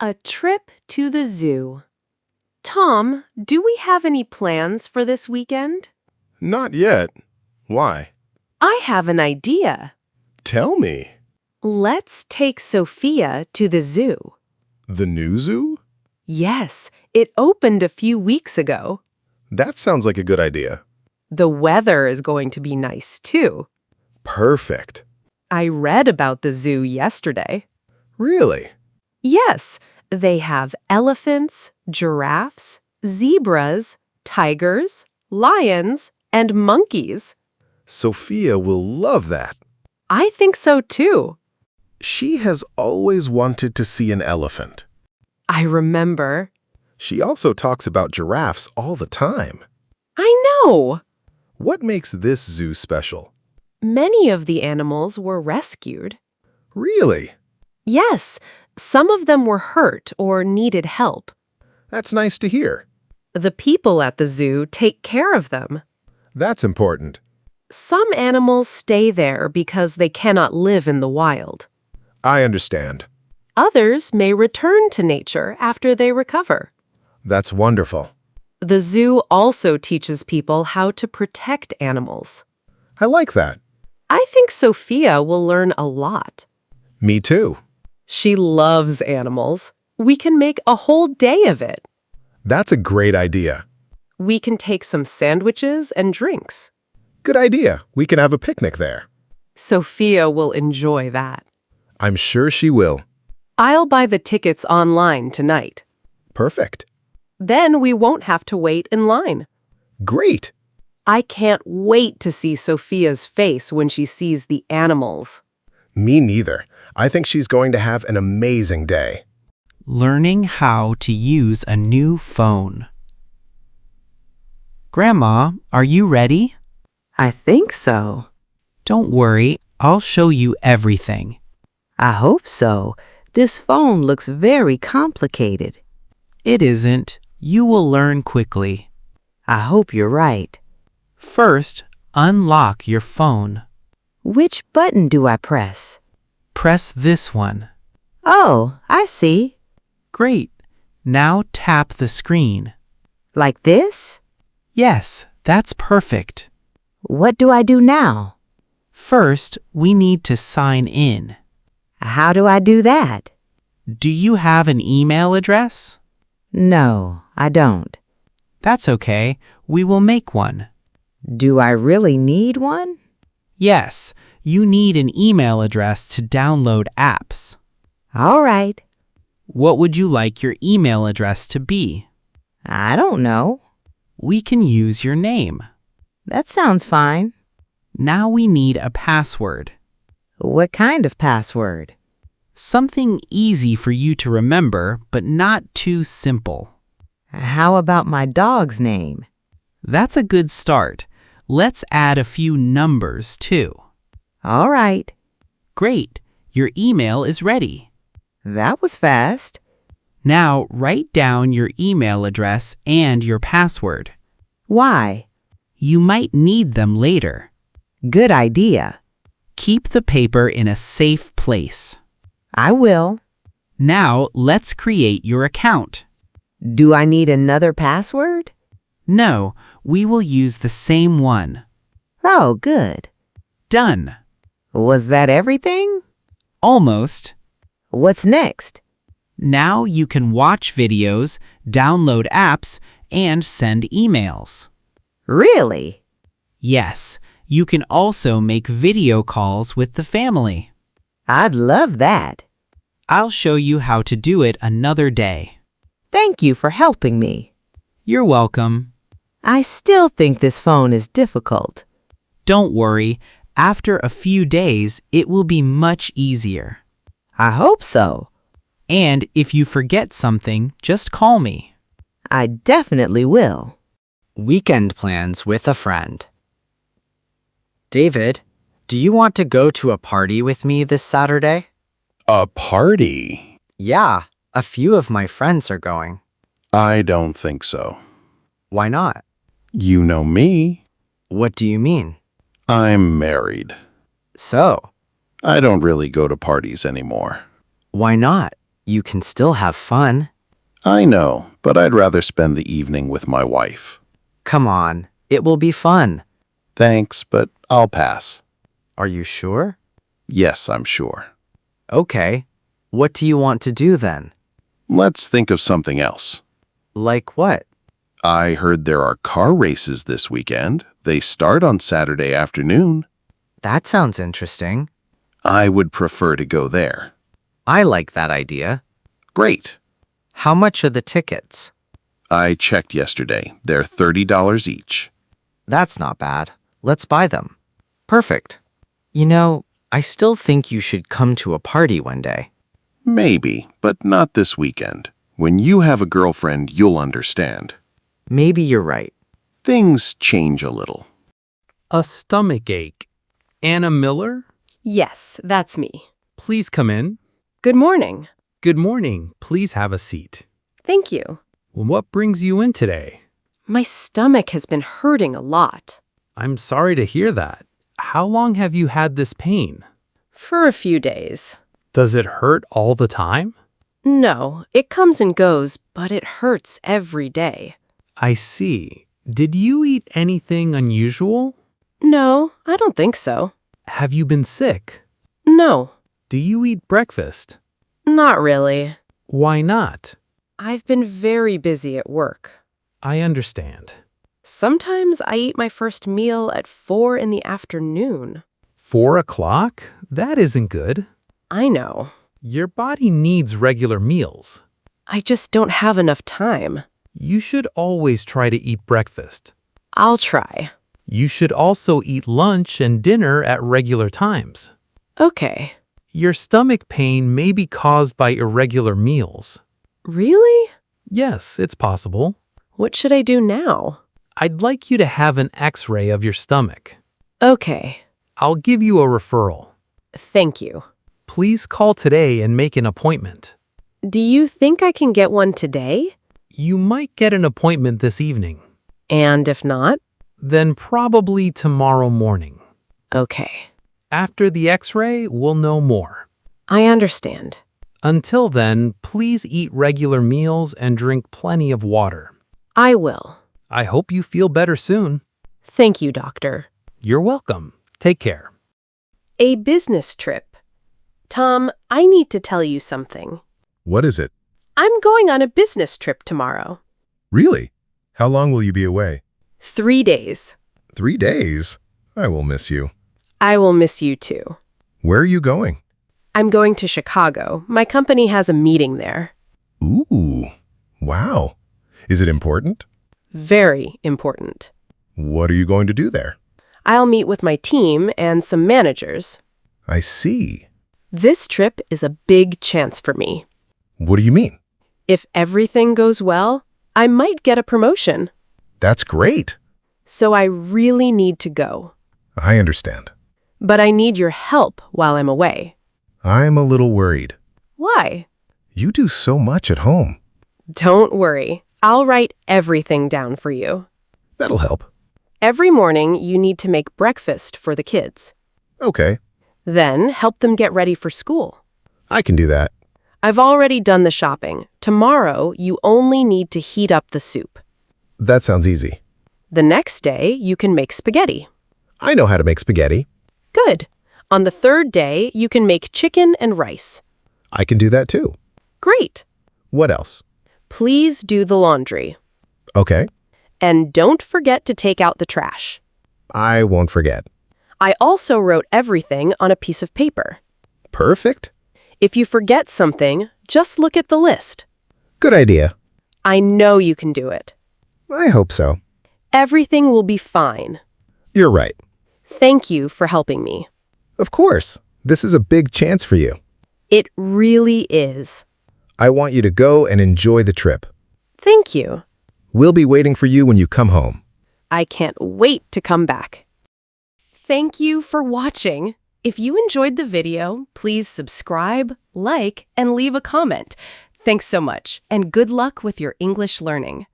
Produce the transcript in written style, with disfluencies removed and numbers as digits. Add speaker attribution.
Speaker 1: A trip to the zoo. Tom, do we have any plans for this weekend?
Speaker 2: Not yet. Why?
Speaker 1: I have an idea.
Speaker 2: Tell me.
Speaker 1: Let's take Sophia to the zoo.
Speaker 2: The new zoo?
Speaker 1: Yes, it opened a few weeks ago.
Speaker 2: That sounds like a good idea.
Speaker 1: The weather is going to be nice, too.
Speaker 2: Perfect.
Speaker 1: I read about the zoo yesterday.
Speaker 2: Really?
Speaker 1: Yes, they have elephants, giraffes, zebras, tigers, lions, and monkeys.
Speaker 2: Sophia will love that.
Speaker 1: I think so too.
Speaker 2: She has always wanted to see an elephant.
Speaker 1: I remember.
Speaker 2: She also talks about giraffes all the time.
Speaker 1: I know.
Speaker 2: What makes this zoo special?
Speaker 1: Many of the animals were rescued.
Speaker 2: Really?
Speaker 1: Yes, some of them were hurt or needed help.
Speaker 2: That's nice to hear.
Speaker 1: The people at the zoo take care of them.
Speaker 2: That's important.
Speaker 1: Some animals stay there because they cannot live in the wild.
Speaker 2: I understand.
Speaker 1: Others may return to nature after they recover.
Speaker 2: That's wonderful.
Speaker 1: The zoo also teaches people how to protect animals.
Speaker 2: I like that.
Speaker 1: I think Sophia will learn a lot.
Speaker 2: Me too.
Speaker 1: She loves animals. We can make a whole day of it.
Speaker 2: That's a great idea.
Speaker 1: We can take some sandwiches and drinks.
Speaker 2: Good idea. We can have a picnic there.
Speaker 1: Sophia will enjoy that.
Speaker 2: I'm sure she will.
Speaker 1: I'll buy the tickets online tonight.
Speaker 2: Perfect.
Speaker 1: Then we won't have to wait in line.
Speaker 2: Great.
Speaker 1: I can't wait to see Sophia's face when she sees the animals.
Speaker 2: Me neither. I think she's going to have an amazing day.
Speaker 3: Learning how to use a new phone. Grandma, are you ready?
Speaker 4: I think so.
Speaker 3: Don't worry, I'll show you everything.
Speaker 4: I hope so. This phone looks very complicated.
Speaker 3: It isn't. You will learn quickly.
Speaker 4: I hope you're right.
Speaker 3: First, unlock your phone.
Speaker 4: Which button do I press?
Speaker 3: Press this one.
Speaker 4: Oh, I see.
Speaker 3: Great. Now tap the screen.
Speaker 4: Like this?
Speaker 3: Yes, that's perfect.
Speaker 4: What do I do now?
Speaker 3: First, we need to sign in.
Speaker 4: How do I do that?
Speaker 3: Do you have an email address?
Speaker 4: No, I don't.
Speaker 3: That's okay. We will make one.
Speaker 4: Do I really need one?
Speaker 3: Yes, you need an email address to download apps.
Speaker 4: All right.
Speaker 3: What would you like your email address to be?
Speaker 4: I don't know.
Speaker 3: We can use your name.
Speaker 4: That sounds fine.
Speaker 3: Now we need a password.
Speaker 4: What kind of password?
Speaker 3: Something easy for you to remember, but not too simple.
Speaker 4: How about my dog's name?
Speaker 3: That's a good start. Let's add a few numbers, too.
Speaker 4: All right.
Speaker 3: Great. Your email is ready.
Speaker 4: That was fast.
Speaker 3: Now write down your email address and your password.
Speaker 4: Why?
Speaker 3: You might need them later.
Speaker 4: Good idea.
Speaker 3: Keep the paper in a safe place.
Speaker 4: I will.
Speaker 3: Now let's create your account.
Speaker 4: Do I need another password?
Speaker 3: No, we will use the same one.
Speaker 4: Oh, good.
Speaker 3: Done.
Speaker 4: Was that everything?
Speaker 3: Almost.
Speaker 4: What's next?
Speaker 3: Now you can watch videos, download apps, and send emails.
Speaker 4: Really?
Speaker 3: Yes, you can also make video calls with the family.
Speaker 4: I'd love that.
Speaker 3: I'll show you how to do it another day.
Speaker 4: Thank you for helping me.
Speaker 3: You're welcome.
Speaker 4: I still think this phone is difficult.
Speaker 3: Don't worry, after a few days, it will be much easier.
Speaker 4: I hope so.
Speaker 3: And if you forget something, just call me.
Speaker 4: I definitely will.
Speaker 5: Weekend plans with a friend. David, do you want to go to a party with me this Saturday?
Speaker 6: A party?
Speaker 5: Yeah, a few of my friends are going.
Speaker 6: I don't think so.
Speaker 5: Why not?
Speaker 6: You know me.
Speaker 5: What do you mean?
Speaker 6: I'm married.
Speaker 5: So,
Speaker 6: I don't really go to parties anymore.
Speaker 5: why not? You can still have fun.
Speaker 6: I know, but I'd rather spend the evening with my wife.
Speaker 5: Come on, it will be fun.
Speaker 6: Thanks, but I'll pass.
Speaker 5: Are you sure?
Speaker 6: Yes, I'm sure.
Speaker 5: Okay. What do you want to do then?
Speaker 6: Let's think of something else.
Speaker 5: Like what?
Speaker 6: I heard there are car races this weekend. They start on Saturday afternoon.
Speaker 5: That sounds interesting.
Speaker 6: I would prefer to go there.
Speaker 5: I like that idea.
Speaker 6: Great.
Speaker 5: How much are the tickets?
Speaker 6: I checked yesterday. They're $30 each.
Speaker 5: That's not bad. Let's buy them. Perfect. You know, I still think you should come to a party one day.
Speaker 6: Maybe, but not this weekend. When you have a girlfriend, you'll understand.
Speaker 5: Maybe you're right.
Speaker 6: Things change a little.
Speaker 7: A stomachache. Anna Miller?
Speaker 1: Yes, that's me.
Speaker 7: Please come in.
Speaker 1: Good morning.
Speaker 7: Good morning. Please have a seat.
Speaker 1: Thank you.
Speaker 7: What brings you in today?
Speaker 1: My stomach has been hurting a lot.
Speaker 7: I'm sorry to hear that. How long have you had this pain?
Speaker 1: For a few days.
Speaker 7: Does it hurt all the time?
Speaker 1: No, it comes and goes, but it hurts every day.
Speaker 7: I see. Did you eat anything unusual?
Speaker 1: No, I don't think so.
Speaker 7: Have you been sick?
Speaker 1: No,
Speaker 7: Do you eat breakfast?
Speaker 1: not really.
Speaker 7: Why not?
Speaker 1: I've been very busy at work.
Speaker 7: I understand.
Speaker 1: Sometimes I eat my first meal at 4 in the afternoon.
Speaker 7: 4 o'clock? That isn't good.
Speaker 1: I know.
Speaker 7: Your body needs regular meals.
Speaker 1: I just don't have enough time.
Speaker 7: You should always try to eat breakfast.
Speaker 1: I'll try.
Speaker 7: You should also eat lunch and dinner at regular times.
Speaker 1: Okay.
Speaker 7: Your stomach pain may be caused by irregular meals.
Speaker 1: Really?
Speaker 7: Yes, it's possible.
Speaker 1: What should I do now?
Speaker 7: I'd like you to have an X-ray of your stomach.
Speaker 1: Okay.
Speaker 7: I'll give you a referral.
Speaker 1: Thank you.
Speaker 7: Please call today and make an appointment.
Speaker 1: Do you think I can get one today?
Speaker 7: You might get an appointment this evening.
Speaker 1: And if not?
Speaker 7: Then probably tomorrow morning.
Speaker 1: Okay.
Speaker 7: After the X-ray, we'll know more.
Speaker 1: I understand.
Speaker 7: Until then, please eat regular meals and drink plenty of water.
Speaker 1: I will.
Speaker 7: I hope you feel better soon.
Speaker 1: Thank you, doctor.
Speaker 7: You're welcome. Take care.
Speaker 1: A business trip. Tom, I need to tell you something.
Speaker 2: What is it?
Speaker 1: I'm going on a business trip tomorrow.
Speaker 2: Really? How long will you be away?
Speaker 1: 3 days.
Speaker 2: 3 days? I will miss you.
Speaker 1: I will miss you too.
Speaker 2: Where are you going?
Speaker 1: I'm going to Chicago. My company has a meeting there.
Speaker 2: Ooh, wow. Is it important?
Speaker 1: Very important.
Speaker 2: What are you going to do there?
Speaker 1: I'll meet with my team and some managers.
Speaker 2: I see.
Speaker 1: This trip is a big chance for me.
Speaker 2: What do you mean?
Speaker 1: If everything goes well, I might get a promotion.
Speaker 2: That's great.
Speaker 1: So I really need to go.
Speaker 2: I understand.
Speaker 1: But I need your help while I'm away.
Speaker 2: I'm a little worried.
Speaker 1: Why?
Speaker 2: You do so much at home.
Speaker 1: Don't worry. I'll write everything down for you.
Speaker 2: That'll help.
Speaker 1: Every morning, you need to make breakfast for the kids.
Speaker 2: Okay,
Speaker 1: Then help them get ready for school.
Speaker 2: I can do that.
Speaker 1: I've already done the shopping. Tomorrow, you only need to heat up the soup.
Speaker 2: That sounds easy.
Speaker 1: The next day, you can make spaghetti.
Speaker 2: I know how to make spaghetti.
Speaker 1: Good. On the third day, you can make chicken and rice.
Speaker 2: I can do that too.
Speaker 1: Great.
Speaker 2: What else?
Speaker 1: Please do the laundry.
Speaker 2: Okay,
Speaker 1: And don't forget to take out the trash.
Speaker 2: I won't forget.
Speaker 1: I also wrote everything on a piece of paper.
Speaker 2: Perfect.
Speaker 1: If you forget something, just look at the list.
Speaker 2: Good idea.
Speaker 1: I know you can do it.
Speaker 2: I hope so.
Speaker 1: Everything will be fine.
Speaker 2: You're right.
Speaker 1: Thank you for helping me.
Speaker 2: Of course. This is a big chance for you.
Speaker 1: It really is.
Speaker 2: I want you to go and enjoy the trip.
Speaker 1: Thank you.
Speaker 2: We'll be waiting for you when you come home.
Speaker 1: I can't wait to come back. Thank you for watching. If you enjoyed the video, please subscribe, like, and leave a comment. Thanks so much, and good luck with your English learning.